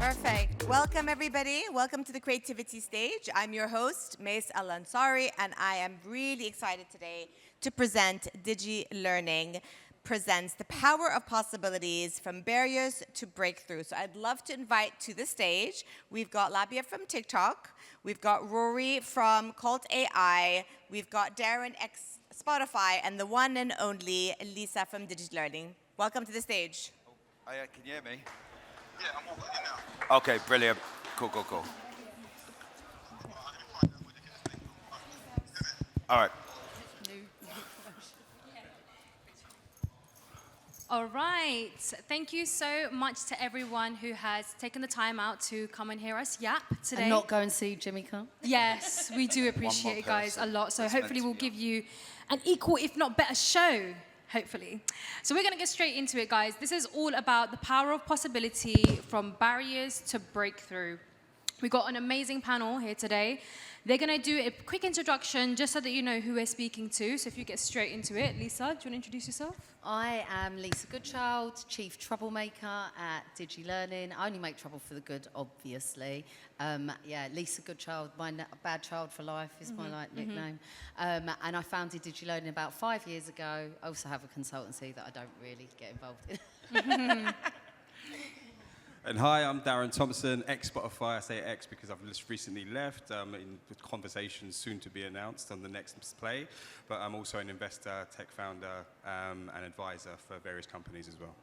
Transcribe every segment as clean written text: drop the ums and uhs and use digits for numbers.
Perfect. Welcome, everybody. Welcome to the Creativity Stage. I'm your host, Mace Al-Ansari, and I am really excited today to present Digilearning presents the power of possibilities from barriers to breakthrough. So I'd love to invite to the stage, we've got Laiba from TikTok, we've got Rory from Kolt AI, we've got Darren ex Spotify, and the one and only Lisa from Digilearning. Welcome to the stage. Oh, yeah, can you hear me? Yeah, I'm all good now. Okay, brilliant. Cool. All right. All right. Thank you so much to everyone who has taken the time out to come and hear us yap today. And not go and see Jimmy Carr. Yes, we do appreciate it, guys, a lot. So That's hopefully we'll give you an equal, if not better, show. Hopefully. So we're going to get straight into it, guys. This is all about the power of possibility from barriers to breakthrough. We've got an amazing panel here today. They're going to do a quick introduction just so that you know who we're speaking to. So if you get straight into it, Lisa, do you want to introduce yourself? I am Lisa Goodchild, Chief Troublemaker at Digilearning. I only make trouble for the good, obviously. Yeah, Lisa Goodchild, my bad child for life is my nickname. And I founded Digilearning about 5 years ago. I also have a consultancy that I don't really get involved in. And hi, I'm Darren Thompson, ex-Spotify. I say ex because I've just recently left in conversations soon to be announced on the next play. But I'm also an investor, tech founder, and advisor for various companies as well.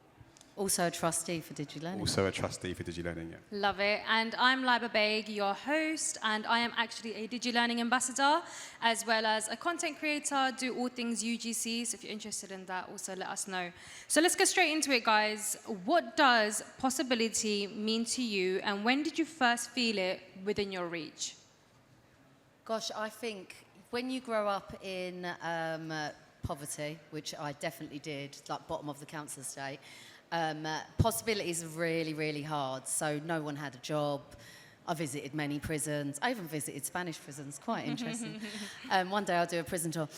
Also a trustee for Digilearning. Also a trustee for Digilearning, yeah. Love it. And I'm Laiba Baig, your host, and I am actually a Digilearning ambassador, as well as a content creator, do all things UGC. So if you're interested in that, also let us know. So let's get straight into it, guys. What does possibility mean to you, and when did you first feel it within your reach? Gosh, I think when you grow up in poverty, which I definitely did, like bottom of the council estate, possibilities are really, really hard. So no one had a job. I visited many prisons. I even visited Spanish prisons, quite interesting. One day I'll do a prison tour.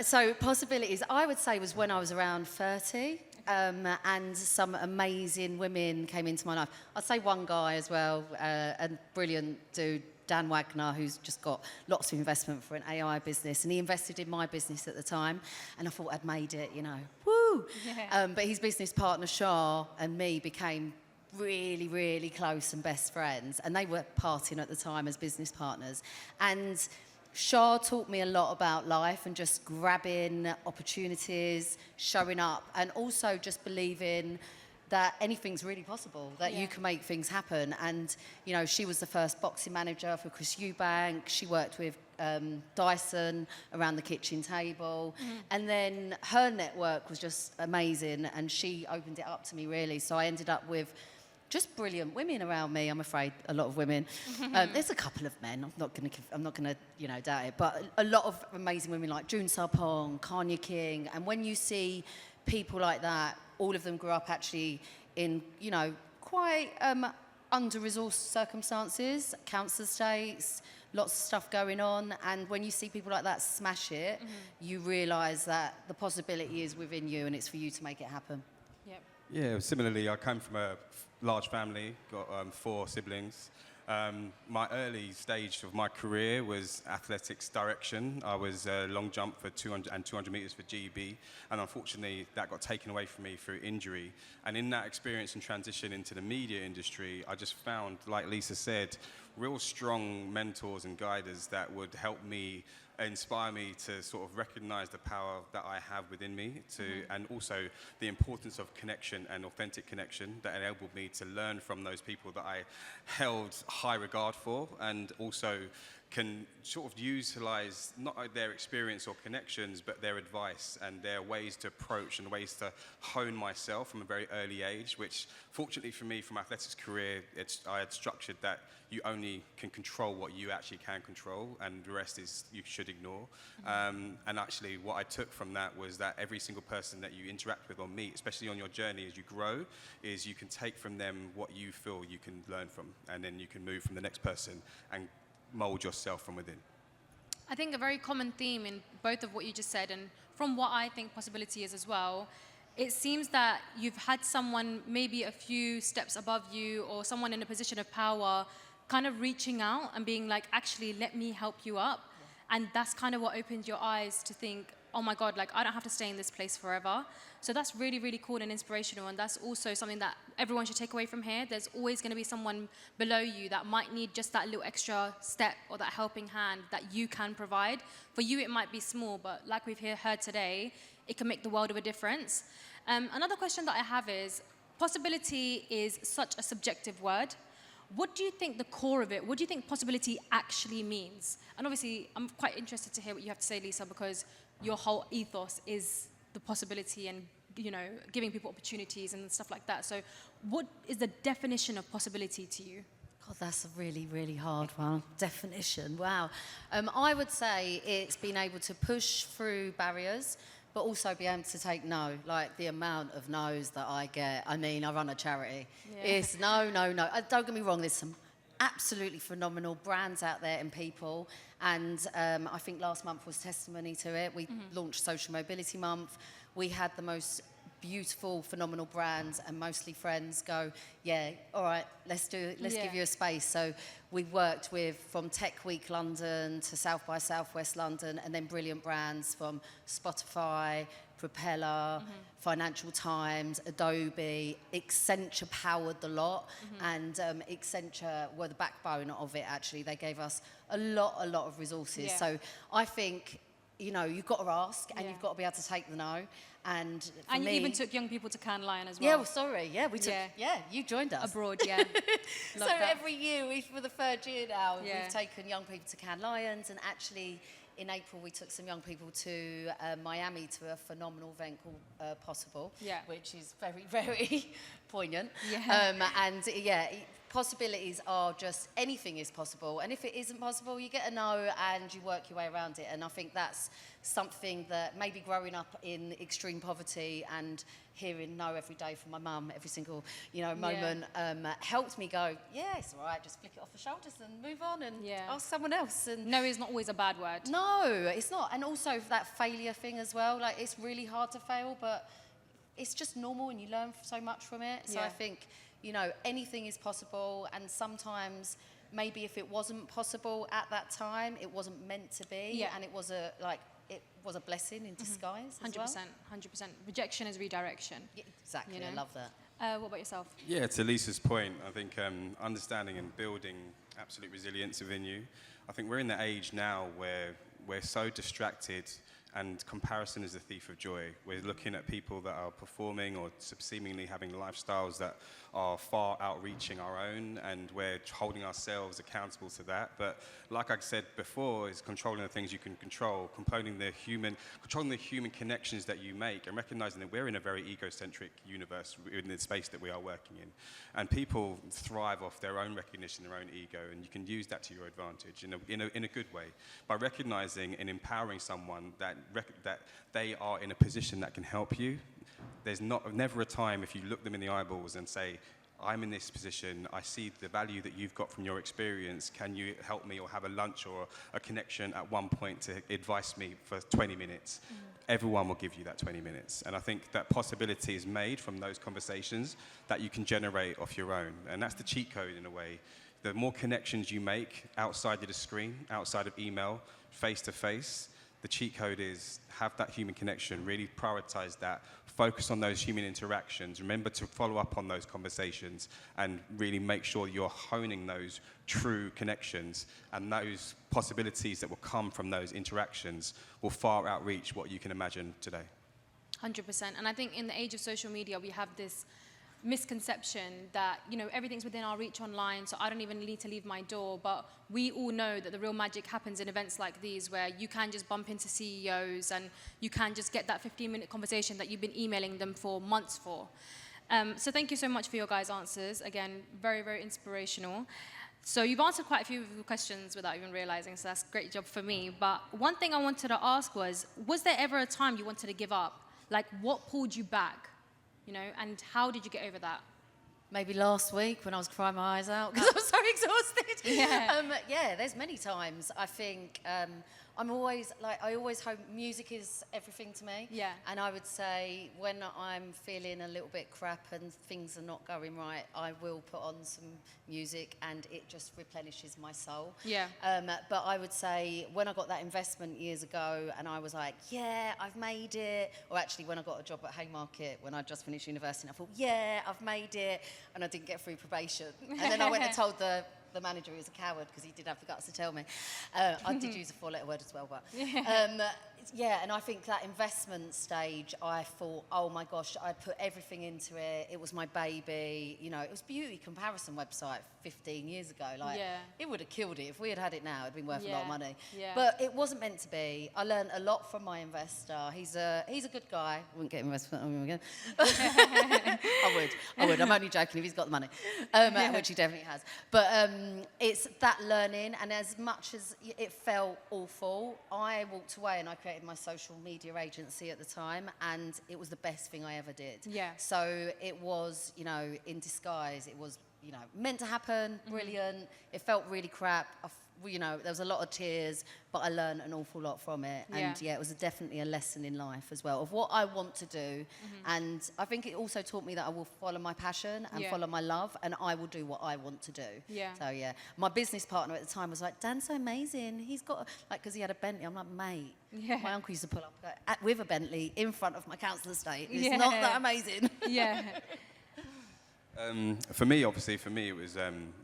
So possibilities, I would say, was when I was around 30. And some amazing women came into my life. I'd say one guy as well, a brilliant dude, Dan Wagner, who's just got lots of investment for an AI business, and he invested in my business at the time, and I thought I'd made it, you know, woo! Yeah. But his business partner, Shah, and me became really, really close and best friends, and they were partying at the time as business partners. And Shah taught me a lot about life and just grabbing opportunities, showing up, and also just believing that anything's really possible, that you can make things happen. And, you know, she was the first boxing manager for Chris Eubank. She worked with Dyson around the kitchen table. And then her network was just amazing, and she opened it up to me, really. So I ended up with just brilliant women around me. I'm afraid a lot of women. There's a couple of men. I'm not gonna, you know, doubt it. But a lot of amazing women like June Sarpong, Kanye King. And when you see people like that, all of them grew up actually in, you know, quite under-resourced circumstances, council estates, lots of stuff going on. And when you see people like that smash it, you realise that the possibility is within you, and it's for you to make it happen. Yep. Yeah, similarly, I come from a large family, got 4 siblings. My early stage of my career was athletics direction. I was long jump for 200 and 200 meters for GB, and unfortunately that got taken away from me through injury. And in that experience and transition into the media industry, I just found, like Lisa said, real strong mentors and guiders that would help me, inspire me to sort of recognize the power that I have within me, and also the importance of connection and authentic connection that enabled me to learn from those people that I held high regard for, and also can sort of utilize not their experience or connections, but their advice and their ways to approach and ways to hone myself from a very early age, which fortunately for me, from my athletics career, I had structured that you only can control what you actually can control, and the rest is you should ignore. And actually what I took from that was that every single person that you interact with or meet, especially on your journey as you grow, is you can take from them what you feel you can learn from, and then you can move from the next person and mold yourself from within. I think a very common theme in both of what you just said, and from what I think possibility is as well, it seems that you've had someone maybe a few steps above you or someone in a position of power kind of reaching out and being like, actually, let me help you up. Yeah. And that's kind of what opened your eyes to think, oh my God, like I don't have to stay in this place forever. So that's really, really cool and inspirational. And that's also something that everyone should take away from here. There's always going to be someone below you that might need just that little extra step or that helping hand that you can provide. For you, it might be small, but like we've heard today, it can make the world of a difference. Another question that I have is, possibility is such a subjective word. What do you think the core of it, what do you think possibility actually means? And obviously, I'm quite interested to hear what you have to say, Lisa, because your whole ethos is the possibility and, you know, giving people opportunities and stuff like that. So what is the definition of possibility to you? God, that's a really, really hard one. Definition, wow. I would say it's being able to push through barriers, but also be able to take no. Like the amount of no's that I get. I mean, I run a charity. Yeah. It's no, no, no. Don't get me wrong, there's some absolutely phenomenal brands out there and people. And I think last month was testimony to it. We launched Social Mobility Month. We had the most beautiful, phenomenal brands and mostly friends go, yeah, all right, let's do it. Let's give you a space. So we worked with from Tech Week London to South by Southwest London, and then brilliant brands from Spotify, Propeller, Financial Times, Adobe. Accenture powered the lot, and Accenture were the backbone of it, actually. They gave us a lot of resources. Yeah. So I think, you know, you've got to ask, and you've got to be able to take the no. And you even took young people to Cannes Lion as well. Yeah, well, sorry. Yeah, we took. Yeah, you joined us abroad. Yeah. So every year, for the third year now, we've taken young people to Cannes Lions, and actually in April we took some young people to Miami to a phenomenal event called Possible, which is very, very poignant. Yeah. Possibilities are just anything is possible, and if it isn't possible, you get a no and you work your way around it. And I think that's something that maybe growing up in extreme poverty and hearing no every day from my mum, every single moment, helped me go, yeah, it's all right, just flick it off the shoulders and move on and ask someone else. And no is not always a bad word. No, it's not. And also that failure thing as well, like it's really hard to fail, but it's just normal and you learn so much from it. So I think, you know, anything is possible, and sometimes maybe if it wasn't possible at that time, it wasn't meant to be, and it was a blessing in disguise. 100%, 100%. Rejection is redirection. Yeah, exactly, you know? I love that. What about yourself? Yeah, to Lisa's point, I think understanding and building absolute resilience within you. I think we're in the age now where we're so distracted, and comparison is the thief of joy. We're looking at people that are performing or seemingly having lifestyles that are far outreaching our own, and we're holding ourselves accountable to that. But like I said before, is controlling the things you can control, controlling the human connections that you make, and recognizing that we're in a very egocentric universe in the space that we are working in. And people thrive off their own recognition, their own ego, and you can use that to your advantage in a good way by recognizing and empowering someone that they are in a position that can help you. There's never a time if you look them in the eyeballs and say, I'm in this position, I see the value that you've got from your experience, can you help me or have a lunch or a connection at one point to advise me for 20 minutes? Everyone will give you that 20 minutes. And I think that possibility is made from those conversations that you can generate off your own. And that's the cheat code in a way. The more connections you make outside of the screen, outside of email, face to face, the cheat code is have that human connection, really prioritize that, focus on those human interactions, remember to follow up on those conversations, and really make sure you're honing those true connections, and those possibilities that will come from those interactions will far outreach what you can imagine today. 100%. And I think in the age of social media, we have this misconception that, you know, everything's within our reach online, so I don't even need to leave my door. But we all know that the real magic happens in events like these, where you can just bump into CEOs and you can just get that 15-minute conversation that you've been emailing them for months for. So thank you so much for your guys' answers. Again, very, very inspirational. So you've answered quite a few of the questions without even realizing, so that's a great job for me. But one thing I wanted to ask was there ever a time you wanted to give up? Like, what pulled you back? You know, and how did you get over that? Maybe last week when I was crying my eyes out because I was so exhausted. Yeah, there's many times. I think I'm always like, I always hope music is everything to me. Yeah. And I would say when I'm feeling a little bit crap and things are not going right, I will put on some music and it just replenishes my soul. Yeah. But I would say when I got that investment years ago and I was like, yeah, I've made it. Or actually when I got a job at Haymarket when I just finished university, and I thought, yeah, I've made it. And I didn't get through probation. And then I went and told the manager he was a coward because he did have the guts to tell me. I did use a 4-letter word as well, but yeah, and I think that investment stage, I thought, oh my gosh, I put everything into it. It was my baby. You know, it was a beauty comparison website 15 years ago. Like, it would have killed it. If we had had it now, it'd been worth a lot of money. Yeah. But it wasn't meant to be. I learned a lot from my investor. He's a good guy. I wouldn't get investment on him again. I would. I'm only joking if he's got the money, which he definitely has. But it's that learning, and as much as it felt awful, I walked away and I created my social media agency at the time, and it was the best thing I ever did. Yeah. So it was, you know, in disguise. It was, you know, meant to happen, brilliant. It felt really crap. You know, there was a lot of tears, but I learned an awful lot from it. And yeah, it was definitely a lesson in life as well of what I want to do. And I think it also taught me that I will follow my passion and follow my love, and I will do what I want to do. Yeah. So yeah, my business partner at the time was like, Dan's so amazing. He's got, like, because he had a Bentley. I'm like, mate, my uncle used to pull up with a Bentley in front of my council estate. It's not that amazing. Yeah. For me, it was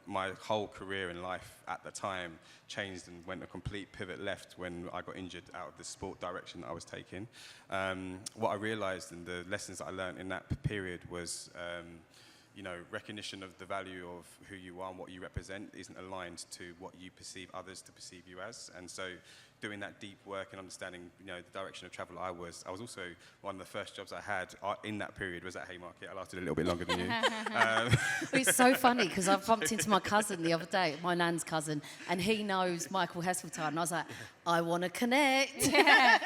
my whole career in life at the time changed and went a complete pivot left when I got injured out of the sport direction that I was taking. What I realised and the lessons that I learned in that period was, you know, recognition of the value of who you are and what you represent isn't aligned to what you perceive others to perceive you as. And so doing that deep work and understanding, you know, the direction of travel I was also one of the first jobs I had in that period was at Haymarket. I lasted a little bit longer than you. It's so funny because I bumped into my cousin the other day, my nan's cousin, and he knows Michael Heseltine, and I was like, I want to connect. Yeah.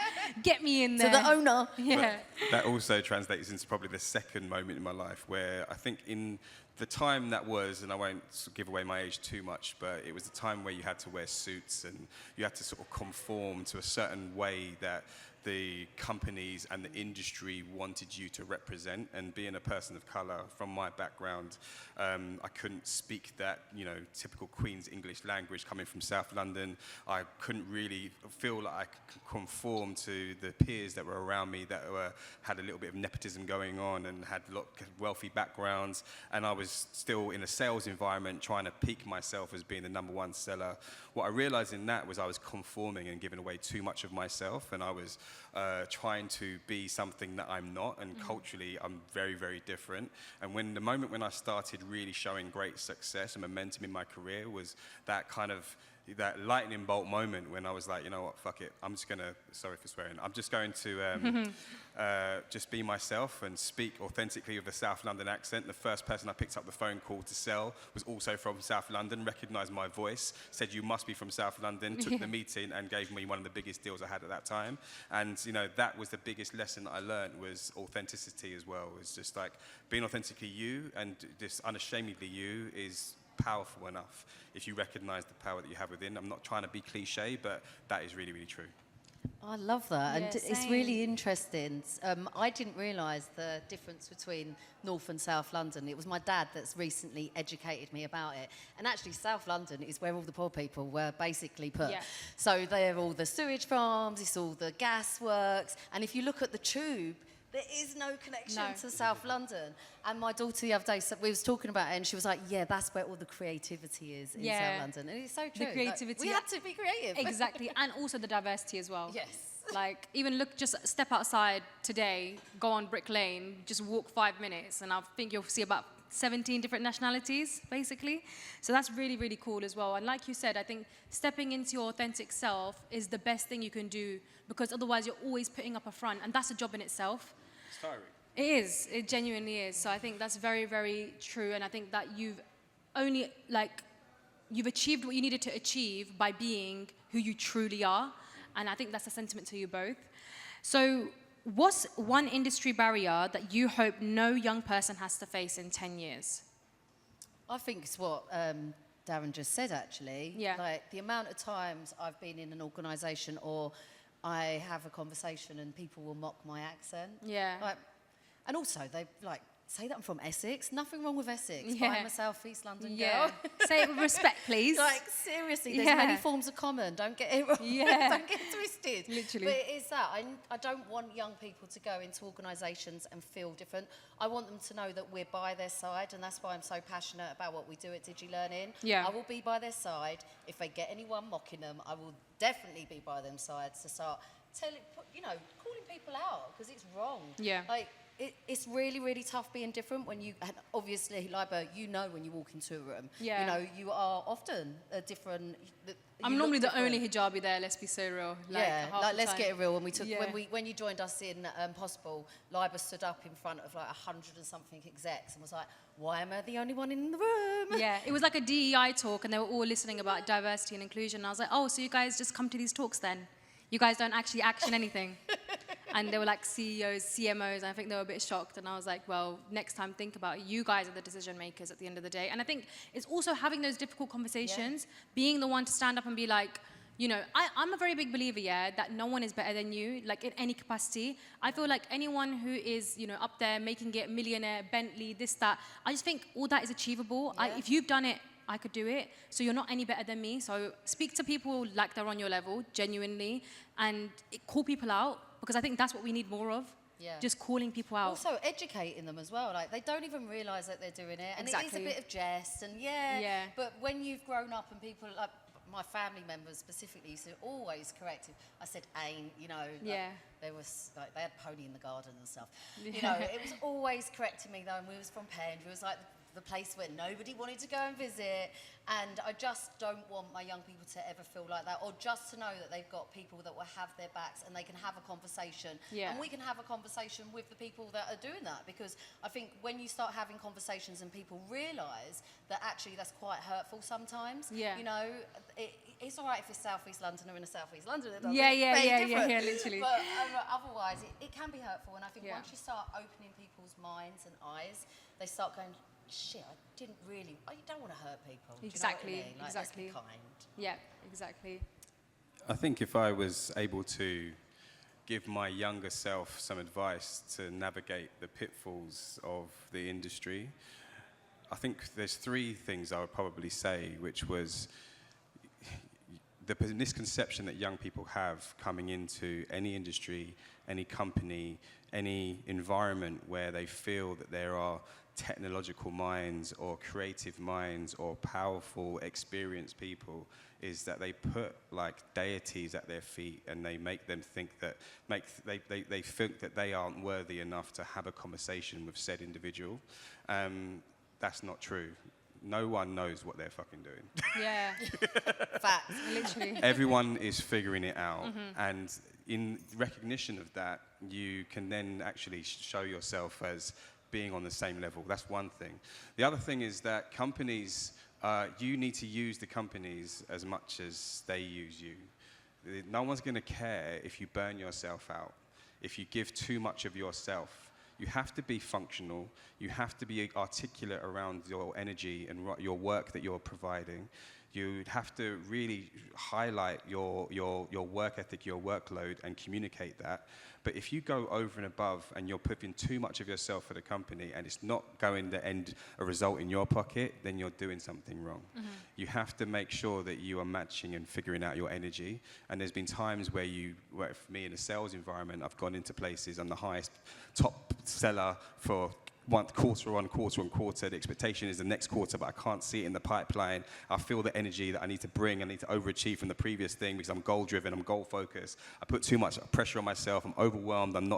Get me in there. To the owner. Yeah. But that also translates into probably the second moment in my life where I think in the time that was, and I won't give away my age too much, but it was the time where you had to wear suits and you had to sort of conform to a certain way that the companies and the industry wanted you to represent. And being a person of colour, from my background, I couldn't speak that, you know, typical Queen's English language coming from South London. I couldn't really feel like I could conform to the peers that were around me that had a little bit of nepotism going on and had a lot of wealthy backgrounds. And I was still in a sales environment trying to peak myself as being the #1 seller. What I realised in that was I was conforming and giving away too much of myself, and I was trying to be something that I'm not, and culturally I'm very, very different. And when the moment when I started really showing great success and momentum in my career was that kind of that lightning bolt moment when I was like, you know what, fuck it, I'm just gonna, sorry for swearing, I'm just going to just be myself and speak authentically with a South London accent. The first person I picked up the phone call to sell was also from South London, recognised my voice, said you must be from South London, took the meeting and gave me one of the biggest deals I had at that time. And you know, that was the biggest lesson that I learned, was authenticity as well. It's just like being authentically you and just unashamedly you is powerful enough if you recognise the power that you have within. I'm not trying to be cliche, but that is really, really true. I love that, Yeah, and it's same. really interesting. I didn't realise the difference between North and South London. It was my dad that's recently educated me about it. And actually, South London is where all the poor people were basically put. Yeah. So they're all the sewage farms, it's all the gas works, and if you look at the Tube, there is no connection to South London. And my daughter the other day, so we was talking about it, and she was like, yeah, that's where all the creativity is in South London. And it's so true. The creativity. Like, we had to be creative. Exactly. And also the diversity as well. Yes. Like, even look, just step outside today, go on Brick Lane, just walk 5 minutes, and I think you'll see about 17 different nationalities, basically. So that's really, really cool as well. And like you said, I think stepping into your authentic self is the best thing you can do, because otherwise you're always putting up a front, and that's a job in itself. It's tiring. It is. It genuinely is. So I think that's very, very true. And I think that you've only, like, you've achieved what you needed to achieve by being who you truly are. And I think that's a sentiment to you both. So what's one industry barrier that you hope no young person has to face in 10 years? I think it's what Darren just said, actually. Yeah. Like, the amount of times I've been in an organisation or I have a conversation and people will mock my accent. Yeah. Like, and also, they, like, say that I'm from Essex. Nothing wrong with Essex, Yeah. but I'm a South East London Yeah. girl. Say it with respect, please. Like, seriously, there's Yeah. many forms of common. Don't get it wrong. Yeah. Don't get it twisted. Literally. But it is that. I don't want young people to go into organisations and feel different. I want them to know that we're by their side, and that's why I'm so passionate about what we do at Digilearning. Yeah. I will be by their side. If they get anyone mocking them, I will definitely be by their side to start calling people out, because it's wrong. Yeah. Like, it's really, really tough being different when you, and obviously, Laiba, you know when you walk into a room. Yeah. You know, you are often a different. I'm normally the only hijabi there, let's be so real. Yeah, half like the let's time. get it real. When we took, Yeah. when you joined us in Possible, Laiba stood up in front of like 100 and something execs and was like, "Why am I the only one in the room?" Yeah, it was like a DEI talk, and they were all listening about diversity and inclusion. And I was like, oh, so you guys just come to these talks then? You guys don't actually action anything? And they were like CEOs, CMOs, and I think they were a bit shocked. And I was like, well, next time think about it. You guys are the decision makers at the end of the day. And I think it's also having those difficult conversations, being the one to stand up and be like, you know, I'm a very big believer, that no one is better than you, like in any capacity. I feel like anyone who is, up there making it millionaire, Bentley, this, that, I just think all that is achievable. Yeah. If you've done it, I could do it. So you're not any better than me. So speak to people like they're on your level, genuinely, and call people out, because I think that's what we need more of. Yeah. Just calling people out. Also educating them as well. Like, they don't even realise that they're doing it, and it is Exactly. a bit of jest, and Yeah. But when you've grown up and people like my family members specifically used to always correct it. I said, "Ain't," like, there was like they had pony in the garden and stuff. It was always correcting me though, and we was from Penge. We was like the place where nobody wanted to go and visit, and I just don't want my young people to ever feel like that, or just to know that they've got people that will have their backs and they can have a conversation, and we can have a conversation with the people that are doing that, because I think when you start having conversations and people realise that actually that's quite hurtful sometimes, it's all right if it's South East London or in a South East London, Yeah, literally. But otherwise it can be hurtful, and I think Yeah. once you start opening people's minds and eyes, they start going, shit, you don't want to hurt people. Exactly, Do you know what I mean? Like, exactly. let's be kind. Yeah, exactly. I think if I was able to give my younger self some advice to navigate the pitfalls of the industry, I think there's three things I would probably say, which was the misconception that young people have coming into any industry, any company, any environment where they feel that there are technological minds or creative minds or powerful, experienced people, is that they put like deities at their feet, and they make them think that they think that they aren't worthy enough to have a conversation with said individual. That's not true. No one knows what they're fucking doing. Yeah. Facts. Literally. Everyone is figuring it out, and in recognition of that, you can then actually show yourself as being on the same level. That's one thing. The other thing is that companies, you need to use the companies as much as they use you. No one's going to care if you burn yourself out, if you give too much of yourself. You have to be functional. You have to be articulate around your energy and your work that you're providing. You have to really highlight your work ethic, your workload, and communicate that. But if you go over and above and you're putting too much of yourself for the company and it's not going to end a result in your pocket, then you're doing something wrong. You have to make sure that you are matching and figuring out your energy. And there's been times where for me in a sales environment, I've gone into places, I'm the highest top seller for quarter on quarter. The expectation is the next quarter, but I can't see it in the pipeline. I feel the energy that I need to bring. I need to overachieve from the previous thing because I'm goal-driven, I'm goal-focused. I put too much pressure on myself. I'm overwhelmed. I'm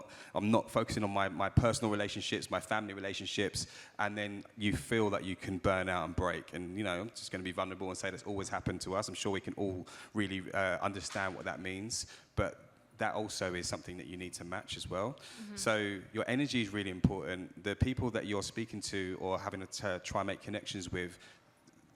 not focusing on my personal relationships, my family relationships, and then you feel that you can burn out and break. And, I'm just going to be vulnerable and say that's always happened to us. I'm sure we can all really understand what that means, but that also is something that you need to match as well. So your energy is really important. The people that you're speaking to or having to try and make connections with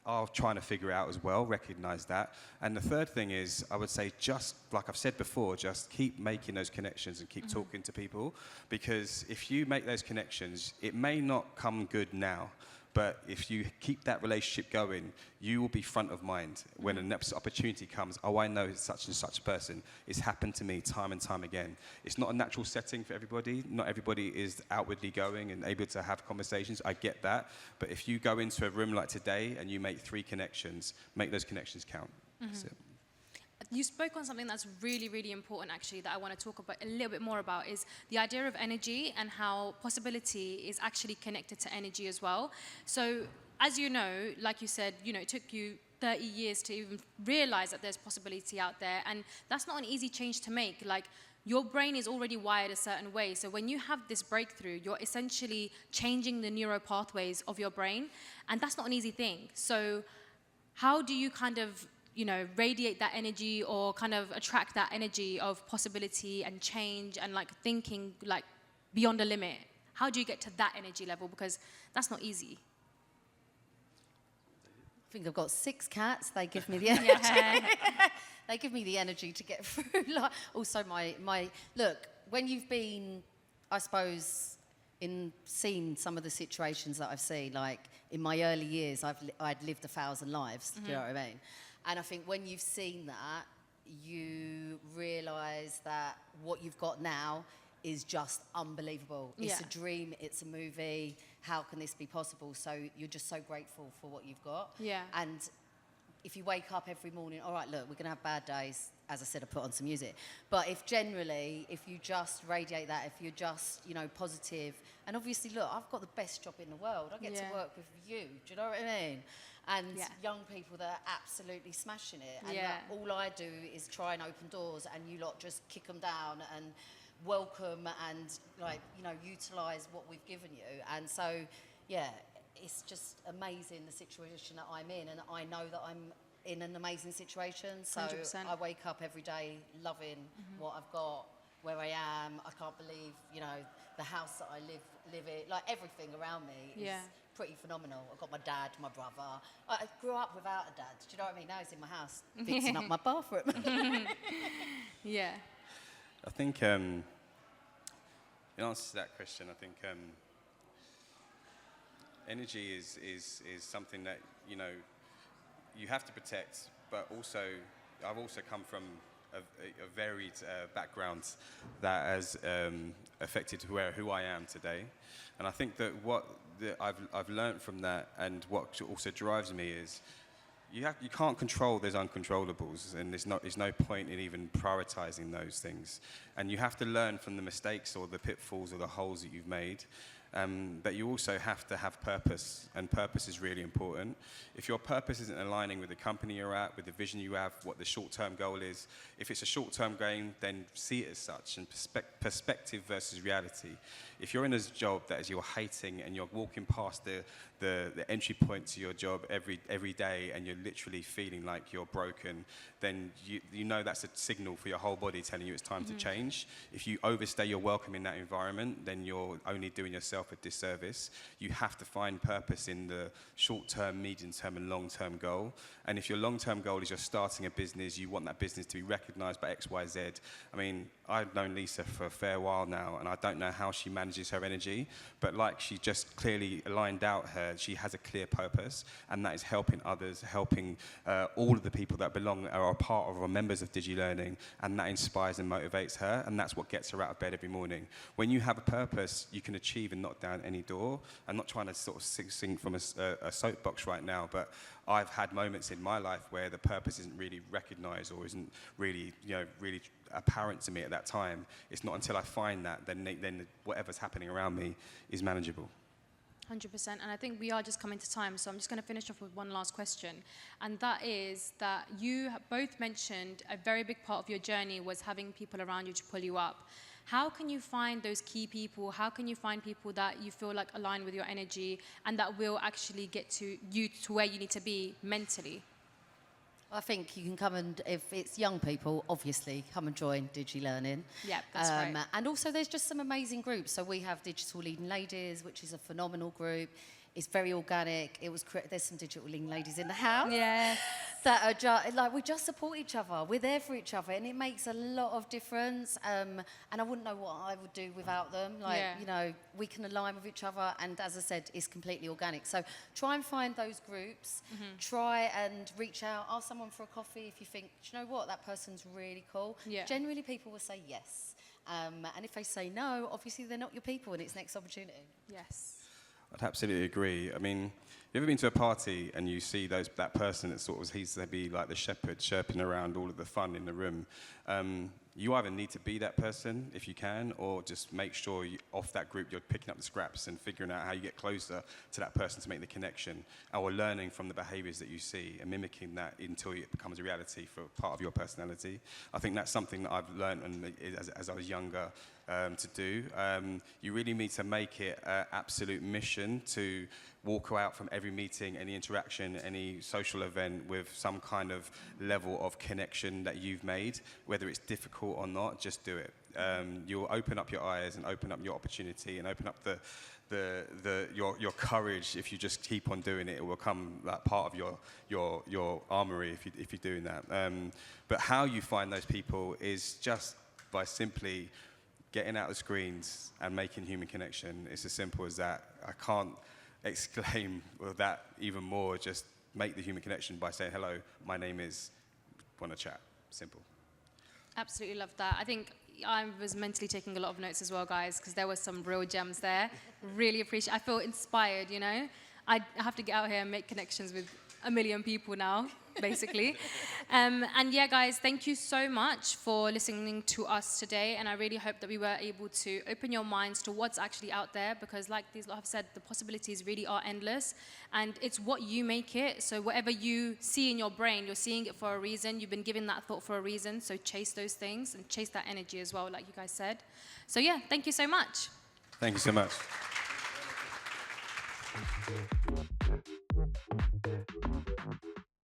are trying to figure out as well, recognize that. And the third thing is, I would say, just like I've said before, just keep making those connections and keep talking to people, because if you make those connections, it may not come good now, But if you keep that relationship going, you will be front of mind when a next opportunity comes. Oh, I know such and such person. It's happened to me time and time again. It's not a natural setting for everybody. Not everybody is outwardly going and able to have conversations. I get that. But if you go into a room like today and you make 3 connections, make those connections count. That's it. You spoke on something that's really, really important, actually, that I want to talk about a little bit more about, is the idea of energy and how possibility is actually connected to energy as well. So, as you know, like you said, it took you 30 years to even realize that there's possibility out there, and that's not an easy change to make. Like, your brain is already wired a certain way, so when you have this breakthrough, you're essentially changing the neural pathways of your brain, and that's not an easy thing. So, how do you kind of radiate that energy or kind of attract that energy of possibility and change and like thinking like beyond the limit? How do you get to that energy level? Because that's not easy. I think I've got 6 cats. They give me the energy. They give me the energy to get through. Also, my look, when you've been, I suppose, seen some of the situations that I've seen, like in my early years, I'd lived 1,000 lives. Do you know what I mean? And I think when you've seen that, you realise that what you've got now is just unbelievable. It's a dream, it's a movie. How can this be possible? So you're just so grateful for what you've got. Yeah. And if you wake up every morning, all right, look, we're going to have bad days. As I said, I put on some music. But if you just radiate that, if you're just, positive, and obviously, look, I've got the best job in the world. I get to work with you. Do you know what I mean? And young people that are absolutely smashing it. And all I do is try and open doors, and you lot just kick them down and welcome and, utilise what we've given you. And so, it's just amazing the situation that I'm in, and I know that I'm in an amazing situation. So 100%. I wake up every day loving what I've got, where I am. I can't believe, the house that I live in. Like, everything around me is pretty phenomenal. I've got my dad, my brother. I grew up without a dad. Do you know what I mean? Now he's in my house, fixing up my bathroom. Yeah. I think, in answer to that question, I think energy is something that, you have to protect, but also, I've also come from a varied background that has affected who I am today. And I think that what I've learned from that, and what also drives me, is you can't control those uncontrollables, and there's no point in even prioritizing those things. And you have to learn from the mistakes or the pitfalls or the holes that you've made. But you also have to have purpose, and purpose is really important. If your purpose isn't aligning with the company you're at, with the vision you have, what the short-term goal is, if it's a short-term gain, then see it as such, and perspective versus reality. If you're in a job that is you're hating, and you're walking past the entry point to your job every day, and you're literally feeling like you're broken, then you know that's a signal for your whole body telling you it's time to change. If you overstay your welcome in that environment, then you're only doing yourself a disservice. You have to find purpose in the short-term, medium-term, and long-term goal. And if your long-term goal is you're starting a business, you want that business to be recognized by X, Y, Z. I mean, I've known Lisa for a fair while now, and I don't know how she manages her energy, but like she just clearly lined out she has a clear purpose, and that is helping others, helping all of the people that belong or are part of or members of Digilearning, and that inspires and motivates her, and that's what gets her out of bed every morning. When you have a purpose, you can achieve and knock down any door. I'm not trying to sort of sing from a soapbox right now, but I've had moments in my life where the purpose isn't really recognized or isn't really, really apparent to me at that time. It's not until I find that, then whatever's happening around me is manageable. 100%, and I think we are just coming to time, so I'm just going to finish off with one last question, and that is that you both mentioned a very big part of your journey was having people around you to pull you up. How can you find those key people? How can you find people that you feel like align with your energy and that will actually get to you to where you need to be mentally? I think you can come and, if it's young people, obviously, come and join Digilearning. Yeah, that's right. And also there's just some amazing groups. So we have Digital Leading Ladies, which is a phenomenal group. It's very organic. There's some Digilearning ladies in the house. Yeah. That are just, we just support each other. We're there for each other, and it makes a lot of difference. And I wouldn't know what I would do without them. We can align with each other, and as I said, it's completely organic. So try and find those groups. Try and reach out. Ask someone for a coffee if you think, do you know what, that person's really cool. Yeah. Generally, people will say yes. And if they say no, obviously they're not your people, and it's next opportunity. Yes. I'd absolutely agree. I mean, you ever been to a party and you see that person that sort of, he's to be like the shepherd chirping around all of the fun in the room? You either need to be that person if you can, or just make sure off that group you're picking up the scraps and figuring out how you get closer to that person to make the connection, or learning from the behaviours that you see and mimicking that until it becomes a reality for part of your personality. I think that's something that I've learned as I was younger to do. You really need to make it an absolute mission to walk out from every meeting, any interaction, any social event with some kind of level of connection that you've made, whether it's difficult or not. Just do it. You'll open up your eyes and open up your opportunity and open up your courage. If you just keep on doing it, it will become like part of your armory if you're doing that. But how you find those people is just by simply getting out the screens and making human connection. It's as simple as that. I can't exclaim that even more. Just make the human connection by saying, hello, my name is, want to chat. Simple. Absolutely love that. I think I was mentally taking a lot of notes as well, guys, because there were some real gems there. Really appreciate. I feel inspired, you know. I have to get out here and make connections with 1 million people now, basically. And yeah, guys, thank you so much for listening to us today. And I really hope that we were able to open your minds to what's actually out there, because like these lot have said, the possibilities really are endless. And it's what you make it. So whatever you see in your brain, you're seeing it for a reason. You've been given that thought for a reason. So chase those things and chase that energy as well, like you guys said. So yeah, thank you so much. Thank you so much.